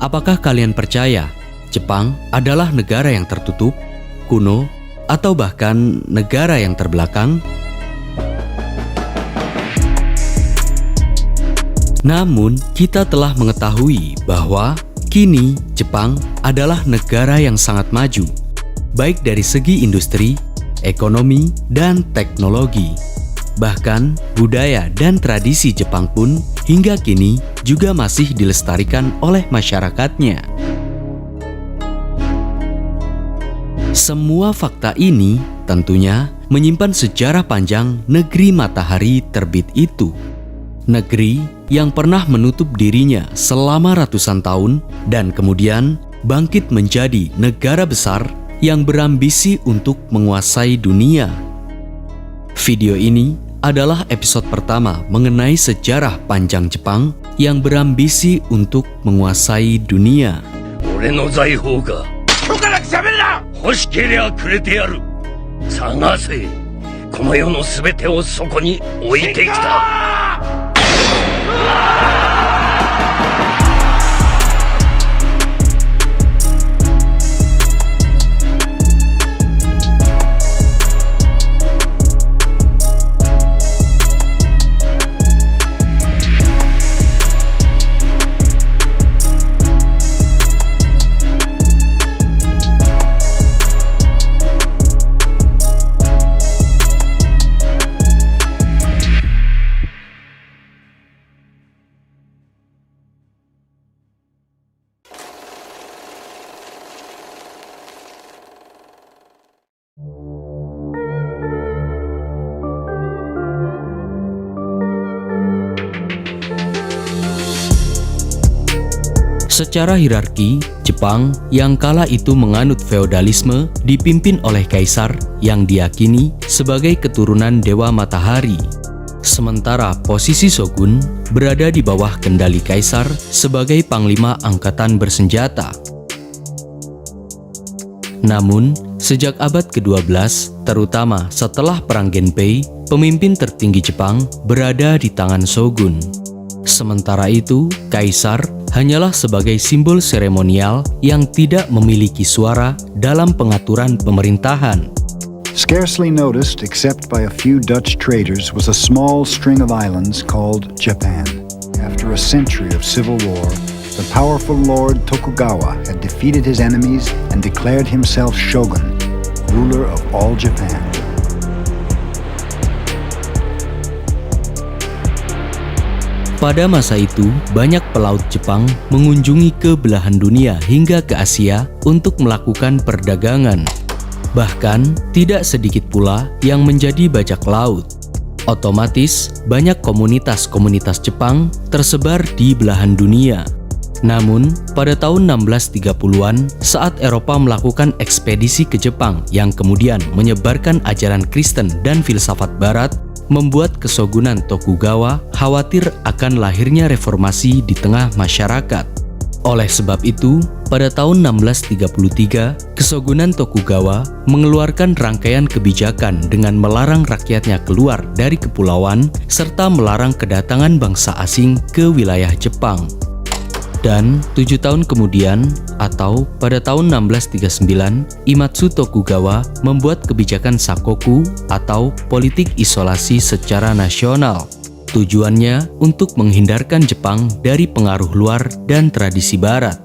Apakah kalian percaya Jepang adalah negara yang tertutup, kuno, atau bahkan negara yang terbelakang? Namun, kita telah mengetahui bahwa kini Jepang adalah negara yang sangat maju, baik dari segi industri, ekonomi, dan teknologi. Bahkan, budaya dan tradisi Jepang pun hingga kini juga masih dilestarikan oleh masyarakatnya. Semua fakta ini tentunya menyimpan sejarah panjang negeri matahari terbit itu. Negeri yang pernah menutup dirinya selama ratusan tahun dan kemudian bangkit menjadi negara besar yang berambisi untuk menguasai dunia. Video ini adalah episode pertama mengenai sejarah panjang Jepang yang berambisi untuk menguasai dunia. Secara hierarki, Jepang yang kala itu menganut feodalisme dipimpin oleh kaisar yang diyakini sebagai keturunan dewa matahari. Sementara posisi shogun berada di bawah kendali kaisar sebagai panglima angkatan bersenjata. Namun, sejak abad ke-12, terutama setelah Perang Genpei, pemimpin tertinggi Jepang berada di tangan shogun. Sementara itu, kaisar hanyalah sebagai simbol seremonial yang tidak memiliki suara dalam pengaturan pemerintahan. Scarcely noticed except by a few Dutch traders was a small string of islands called Japan. After a century of civil war, the powerful Lord Tokugawa had defeated his enemies and declared himself shogun, ruler of all Japan. Pada masa itu, banyak pelaut Jepang mengunjungi ke belahan dunia hingga ke Asia untuk melakukan perdagangan. Bahkan, tidak sedikit pula yang menjadi bajak laut. Otomatis, banyak komunitas-komunitas Jepang tersebar di belahan dunia. Namun, pada tahun 1630-an, saat Eropa melakukan ekspedisi ke Jepang yang kemudian menyebarkan ajaran Kristen dan filsafat Barat, membuat Kesogunan Tokugawa khawatir akan lahirnya reformasi di tengah masyarakat. Oleh sebab itu, pada tahun 1633, Kesogunan Tokugawa mengeluarkan rangkaian kebijakan dengan melarang rakyatnya keluar dari kepulauan serta melarang kedatangan bangsa asing ke wilayah Jepang. Dan 7 tahun kemudian, atau pada tahun 1639, Imatsu Tokugawa membuat kebijakan Sakoku atau politik isolasi secara nasional. Tujuannya untuk menghindarkan Jepang dari pengaruh luar dan tradisi barat.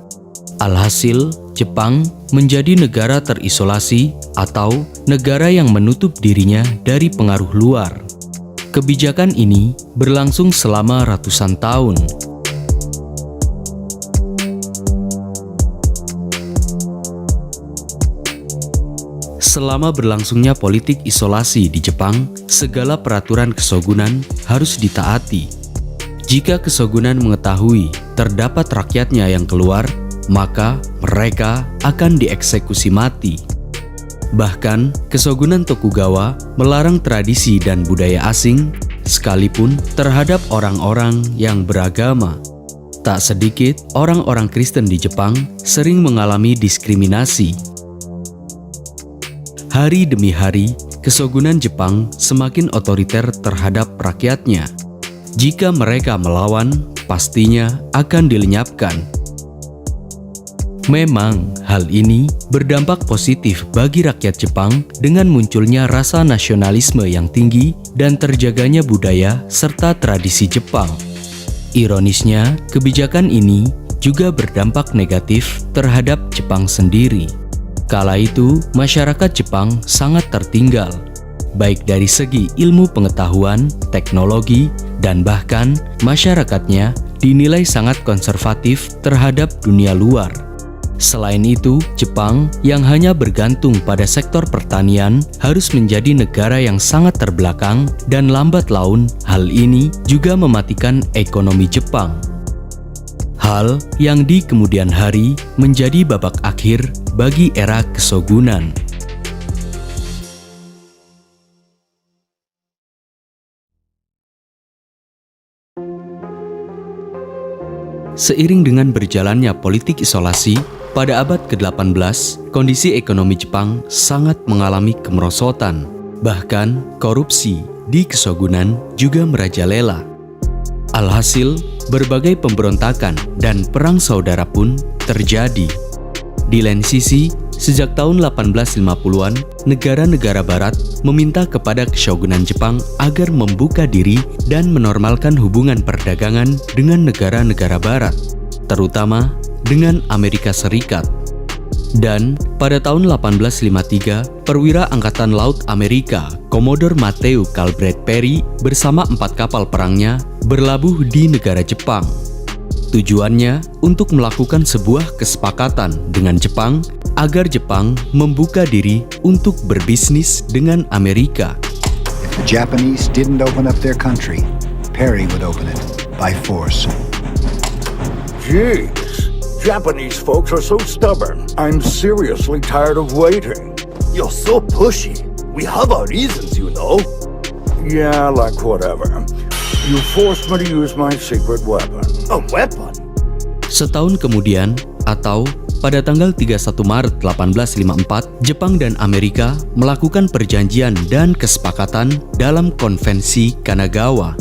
Alhasil, Jepang menjadi negara terisolasi atau negara yang menutup dirinya dari pengaruh luar. Kebijakan ini berlangsung selama ratusan tahun. Selama berlangsungnya politik isolasi di Jepang, segala peraturan kesogunan harus ditaati. Jika kesogunan mengetahui terdapat rakyatnya yang keluar, maka mereka akan dieksekusi mati. Bahkan, Kesogunan Tokugawa melarang tradisi dan budaya asing, sekalipun terhadap orang-orang yang beragama. Tak sedikit orang-orang Kristen di Jepang sering mengalami diskriminasi. Hari demi hari, Kesogunan Jepang semakin otoriter terhadap rakyatnya. Jika mereka melawan, pastinya akan dilenyapkan. Memang, hal ini berdampak positif bagi rakyat Jepang dengan munculnya rasa nasionalisme yang tinggi dan terjaganya budaya serta tradisi Jepang. Ironisnya, kebijakan ini juga berdampak negatif terhadap Jepang sendiri. Kala itu, masyarakat Jepang sangat tertinggal, baik dari segi ilmu pengetahuan, teknologi, dan bahkan masyarakatnya dinilai sangat konservatif terhadap dunia luar. Selain itu, Jepang yang hanya bergantung pada sektor pertanian harus menjadi negara yang sangat terbelakang dan lambat laun. Hal ini juga mematikan ekonomi Jepang. Hal yang di kemudian hari menjadi babak akhir bagi era kesogunan. Seiring dengan berjalannya politik isolasi, pada abad ke-18, kondisi ekonomi Jepang sangat mengalami kemerosotan. Bahkan, korupsi di kesogunan juga merajalela. Alhasil, berbagai pemberontakan dan perang saudara pun terjadi. Di lain sisi, sejak tahun 1850-an, negara-negara barat meminta kepada Keshogunan Jepang agar membuka diri dan menormalkan hubungan perdagangan dengan negara-negara barat, terutama dengan Amerika Serikat. Dan pada tahun 1853, perwira Angkatan Laut Amerika, Commodore Matthew Calvert Perry bersama 4 kapal perangnya berlabuh di negara Jepang. Tujuannya untuk melakukan sebuah kesepakatan dengan Jepang agar Jepang membuka diri untuk berbisnis dengan Amerika. If the Japanese didn't open up their country, Perry would open it by force. Jeez, Japanese folks are so stubborn. I'm seriously tired of waiting. You're so pushy. We have our reasons, you know. Yeah, like whatever. You forced me to use my secret weapon. A weapon? Setahun kemudian, atau pada tanggal 31 Maret 1854, Jepang dan Amerika melakukan perjanjian dan kesepakatan dalam Konvensi Kanagawa.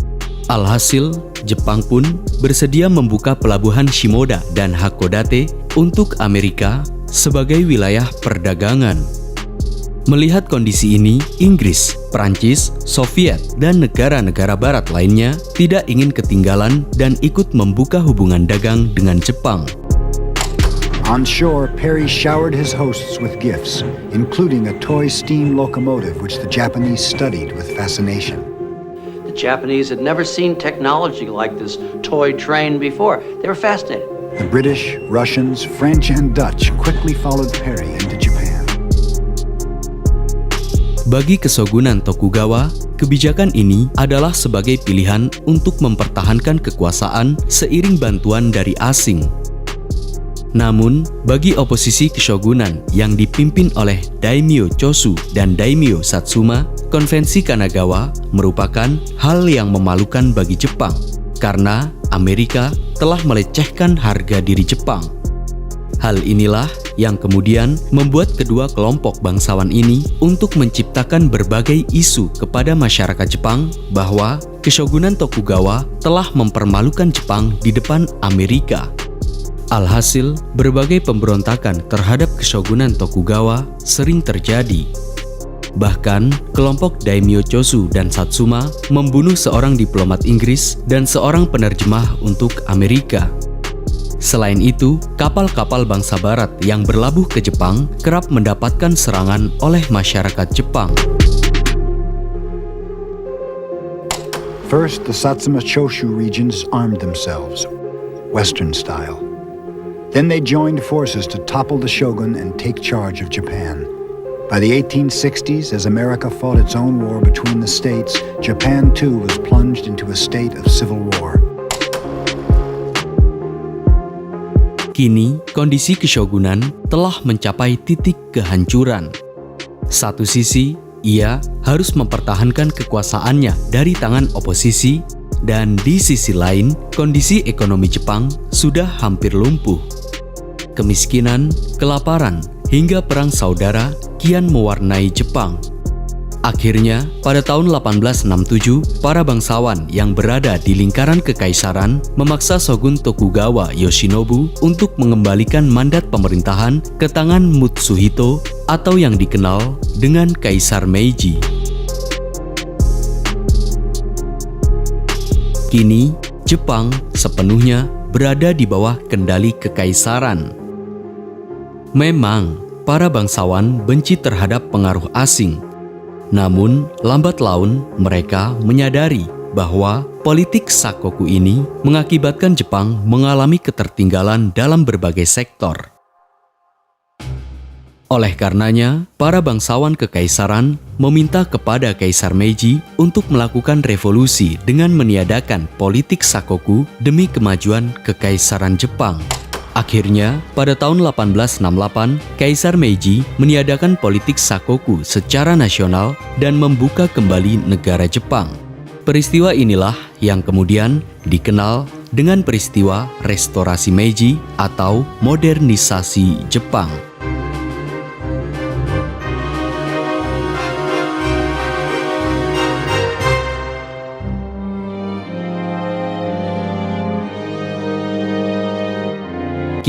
Alhasil, Jepang pun bersedia membuka pelabuhan Shimoda dan Hakodate untuk Amerika sebagai wilayah perdagangan. Melihat kondisi ini, Inggris, Prancis, Soviet, dan negara-negara barat lainnya tidak ingin ketinggalan dan ikut membuka hubungan dagang dengan Jepang. On shore, Perry showered his hosts with gifts, including a toy steam locomotive which the Japanese studied with fascination. The Japanese had never seen technology like this toy train before. They were fascinated. The British, Russians, French, and Dutch quickly followed Perry into Japan. Bagi Kesogunan Tokugawa, kebijakan ini adalah sebagai pilihan untuk mempertahankan kekuasaan seiring bantuan dari asing. Namun, bagi oposisi Keshogunan yang dipimpin oleh Daimyo Chosu dan Daimyo Satsuma, Konvensi Kanagawa merupakan hal yang memalukan bagi Jepang karena Amerika telah melecehkan harga diri Jepang. Hal inilah yang kemudian membuat kedua kelompok bangsawan ini untuk menciptakan berbagai isu kepada masyarakat Jepang bahwa Keshogunan Tokugawa telah mempermalukan Jepang di depan Amerika. Alhasil, berbagai pemberontakan terhadap Keshogunan Tokugawa sering terjadi. Bahkan, kelompok Daimyo Chosu dan Satsuma membunuh seorang diplomat Inggris dan seorang penerjemah untuk Amerika. Selain itu, kapal-kapal bangsa barat yang berlabuh ke Jepang kerap mendapatkan serangan oleh masyarakat Jepang. First, the Satsuma Choshu regions armed themselves, Western style. Then they joined forces to topple the shogun and take charge of Japan. By the 1860s, as America fought its own war between the states, Japan too was plunged into a state of civil war. Kini, kondisi keshogunan telah mencapai titik kehancuran. Satu sisi, ia harus mempertahankan kekuasaannya dari tangan oposisi, dan di sisi lain, kondisi ekonomi Jepang sudah hampir lumpuh. Kemiskinan, kelaparan, hingga perang saudara kian mewarnai Jepang. Akhirnya, pada tahun 1867, para bangsawan yang berada di lingkaran kekaisaran memaksa Shogun Tokugawa Yoshinobu untuk mengembalikan mandat pemerintahan ke tangan Mutsuhito atau yang dikenal dengan Kaisar Meiji. Kini, Jepang sepenuhnya berada di bawah kendali kekaisaran. Memang, para bangsawan benci terhadap pengaruh asing. Namun, lambat laun mereka menyadari bahwa politik sakoku ini mengakibatkan Jepang mengalami ketertinggalan dalam berbagai sektor. Oleh karenanya, para bangsawan kekaisaran meminta kepada Kaisar Meiji untuk melakukan revolusi dengan meniadakan politik sakoku demi kemajuan kekaisaran Jepang. Akhirnya, pada tahun 1868, Kaisar Meiji meniadakan politik sakoku secara nasional dan membuka kembali negara Jepang. Peristiwa inilah yang kemudian dikenal dengan peristiwa Restorasi Meiji atau modernisasi Jepang.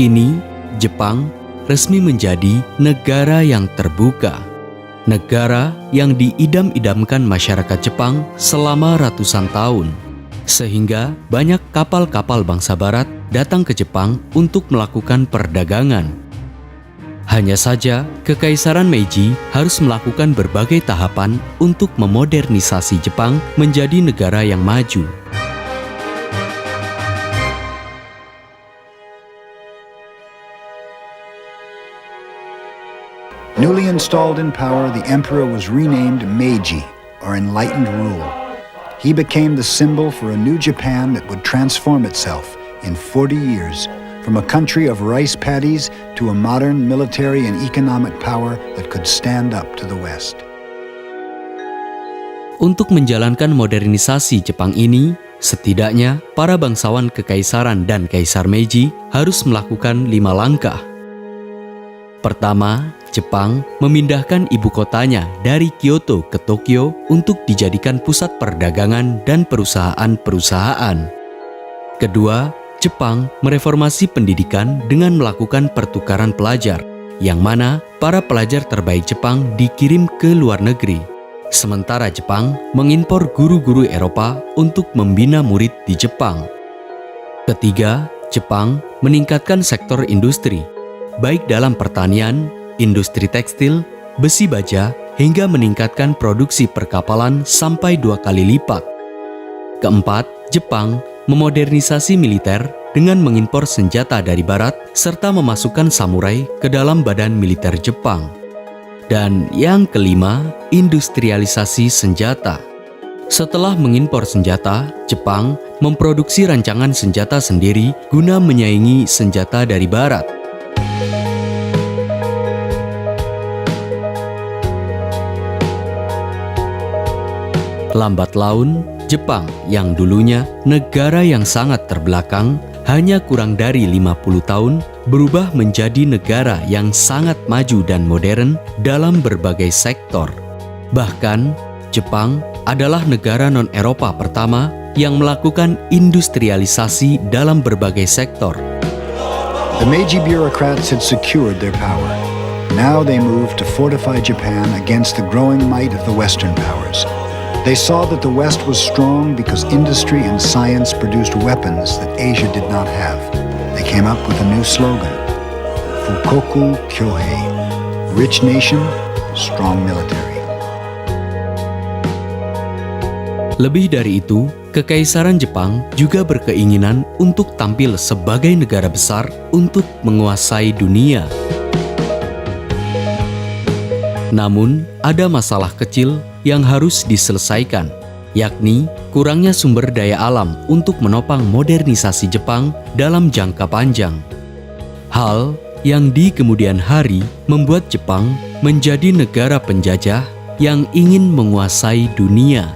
Kini, Jepang resmi menjadi negara yang terbuka. Negara yang diidam-idamkan masyarakat Jepang selama ratusan tahun. Sehingga banyak kapal-kapal bangsa barat datang ke Jepang untuk melakukan perdagangan. Hanya saja, Kekaisaran Meiji harus melakukan berbagai tahapan untuk memodernisasi Jepang menjadi negara yang maju. Newly installed in power, the emperor was renamed Meiji, or Enlightened Rule. He became the symbol for a new Japan that would transform itself in 40 years, from a country of rice paddies to a modern military and economic power that could stand up to the West. Untuk menjalankan modernisasi Jepang ini, setidaknya para bangsawan kekaisaran dan Kaisar Meiji harus melakukan 5 langkah. Pertama, Jepang memindahkan ibu kotanya dari Kyoto ke Tokyo untuk dijadikan pusat perdagangan dan perusahaan-perusahaan. Kedua, Jepang mereformasi pendidikan dengan melakukan pertukaran pelajar, yang mana para pelajar terbaik Jepang dikirim ke luar negeri. Sementara Jepang mengimpor guru-guru Eropa untuk membina murid di Jepang. Ketiga, Jepang meningkatkan sektor industri, baik dalam pertanian, industri tekstil, besi baja, hingga meningkatkan produksi perkapalan sampai 2 kali lipat. Keempat, Jepang memodernisasi militer dengan mengimpor senjata dari barat serta memasukkan samurai ke dalam badan militer Jepang. Dan yang kelima, industrialisasi senjata. Setelah mengimpor senjata, Jepang memproduksi rancangan senjata sendiri guna menyaingi senjata dari barat. Lambat laun, Jepang yang dulunya negara yang sangat terbelakang hanya kurang dari 50 tahun berubah menjadi negara yang sangat maju dan modern dalam berbagai sektor. Bahkan, Jepang adalah negara non-Eropa pertama yang melakukan industrialisasi dalam berbagai sektor. The Meiji bureaucrats had secured their power. Now they moved to fortify Japan against the growing might of the Western powers. They saw that the West was strong because industry and science produced weapons that Asia did not have. They came up with a new slogan, Fukoku Kyohei, rich nation, strong military. Lebih dari itu, Kekaisaran Jepang juga berkeinginan untuk tampil sebagai negara besar untuk menguasai dunia. Namun, ada masalah kecil yang harus diselesaikan, yakni kurangnya sumber daya alam untuk menopang modernisasi Jepang dalam jangka panjang. Hal yang di kemudian hari membuat Jepang menjadi negara penjajah yang ingin menguasai dunia.